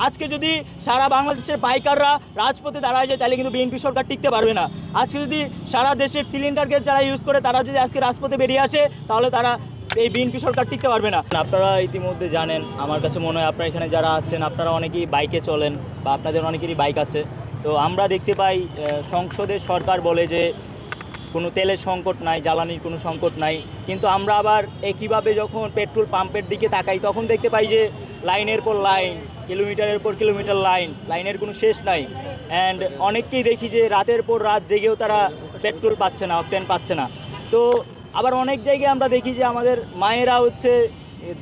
আজকে যদি সারা বাংলাদেশের পাইকাররা রাজপথে দাঁড়ায় যায় তাহলে কিন্তু বিএনপি সরকার টিকতে পারবে না। আজকে যদি সারা দেশের সিলিন্ডার গ্যাস যারা ইউজ করে তারা যদি আজকে রাজপথে বেরিয়ে আসে তাহলে তারা এই বিএনপি সরকার টিকতে পারবে না। আপনারা ইতিমধ্যে জানেন, আমার কাছে মনে হয় আপনারা এখানে যারা আছেন আপনারা অনেকেই বাইকে চলেন বা আপনাদের অনেকেরই বাইক আছে। তো আমরা দেখতে পাই সংসদে সরকার বলে যে কোনো তেলের সংকট নাই, জ্বালানির কোনো সংকট নাই, কিন্তু আমরা আবার একইভাবে যখন পেট্রোল পাম্পের দিকে তাকাই তখন দেখতে পাই যে লাইনের পর লাইন, কিলোমিটারের পর কিলোমিটার লাইনের কোনো শেষ নাই। অ্যান্ড অনেককেই দেখি যে রাতের পর রাত জেগেও তারা পেট্রোল পাচ্ছে না, অকটেন পাচ্ছে না। তো আবার অনেক জায়গায় আমরা দেখি যে আমাদের মায়েরা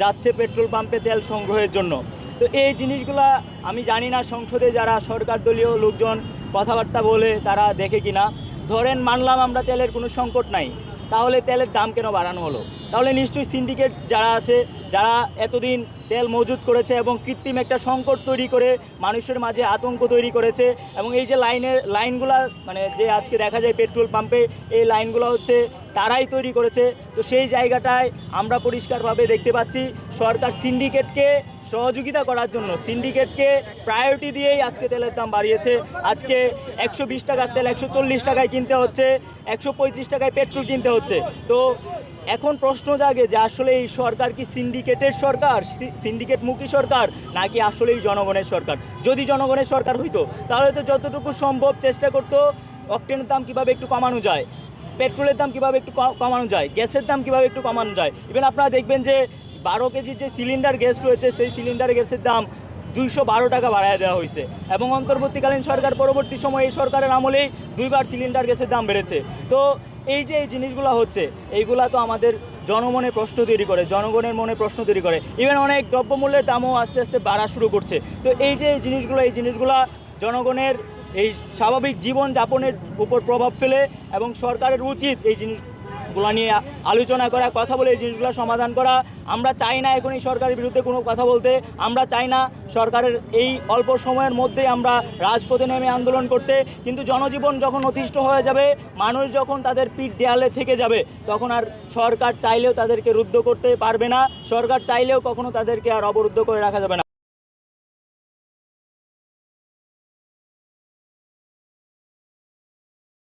যাচ্ছে পেট্রোল পাম্পে তেল সংগ্রহের জন্য। তো এই জিনিসগুলা আমি জানি না সংসদে যারা সরকার দলীয় লোকজন কথাবার্তা বলে তারা দেখে কিনা। ধরেন মানলাম আমরা তেলের কোনো সংকট নাই, তাহলে তেলের দাম কেন বাড়ানো হলো? তাহলে নিশ্চয়ই সিন্ডিকেট যারা আছে, যারা এতদিন তেল মজুত করেছে এবং কৃত্রিম একটা সংকট তৈরি করে মানুষের মাঝে আতঙ্ক তৈরি করেছে, এবং এই যে লাইনগুলা মানে যে আজকে দেখা যায় পেট্রোল পাম্পে এই লাইনগুলো তারাই তৈরি করেছে। তো সেই জায়গাটায় আমরা পরিষ্কারভাবে দেখতে পাচ্ছি সরকার সিন্ডিকেটকে সহযোগিতা করার জন্য, সিন্ডিকেটকে প্রায়োরিটি দিয়েই আজকে তেলের দাম বাড়িয়েছে। আজকে 120 টাকার তেল 140 টাকায় কিনতে হচ্ছে, 135 টাকায় পেট্রোল কিনতে হচ্ছে। তো এখন প্রশ্ন জাগে যে আসলে এই সরকার কি সিন্ডিকেটের সরকার, সিন্ডিকেটমুখী সরকার, নাকি আসলেই জনগণের সরকার? যদি জনগণের সরকার হইতো তাহলে তো যতটুকু সম্ভব চেষ্টা করতো অকটেনের দাম কীভাবে একটু কমানো যায়, পেট্রোলের দাম কীভাবে একটু কমানো যায়, গ্যাসের দাম কীভাবে একটু কমানো যায়। ইভেন আপনারা দেখবেন যে 12 কেজির যে সিলিন্ডার গ্যাস রয়েছে সেই সিলিন্ডার গ্যাসের দাম 212 টাকা বাড়ায় দেওয়া হয়েছে, এবং অন্তর্বর্তীকালীন সরকার পরবর্তী সময়ে এই সরকারের আমলেই 2বার সিলিন্ডার গ্যাসের দাম বেড়েছে। তো এই যে এই জিনিসগুলো হচ্ছে, এইগুলা তো আমাদের জনমনে প্রশ্ন তৈরি করে, জনগণের মনে প্রশ্ন তৈরি করে। ইভেন অনেক দ্রব্যমূল্যের দামও আস্তে আস্তে বাড়া শুরু করছে। তো এই যে এই জিনিসগুলো জনগণের এই স্বাভাবিক জীবনযাপনের উপর প্রভাব ফেলে, এবং সরকারের উচিত এই জিনিসগুলো নিয়ে আলোচনা করা, কথা বলে এই জিনিসগুলো সমাধান করা। আমরা চাই না এখন এই সরকারের বিরুদ্ধে কোনো কথা বলতে, আমরা চাই না সরকারের এই অল্প সময়ের মধ্যেই আমরা রাজপথে নেমে আন্দোলন করতে, কিন্তু জনজীবন যখন অতিষ্ঠ হয়ে যাবে, মানুষ যখন তাদের পিঠ দেয়ালে থেকে যাবে, তখন আর সরকার চাইলেও তাদেরকে রুদ্ধ করতে পারবে না, সরকার চাইলেও কখনো তাদেরকে আর অবরুদ্ধ করে রাখা যাবে না।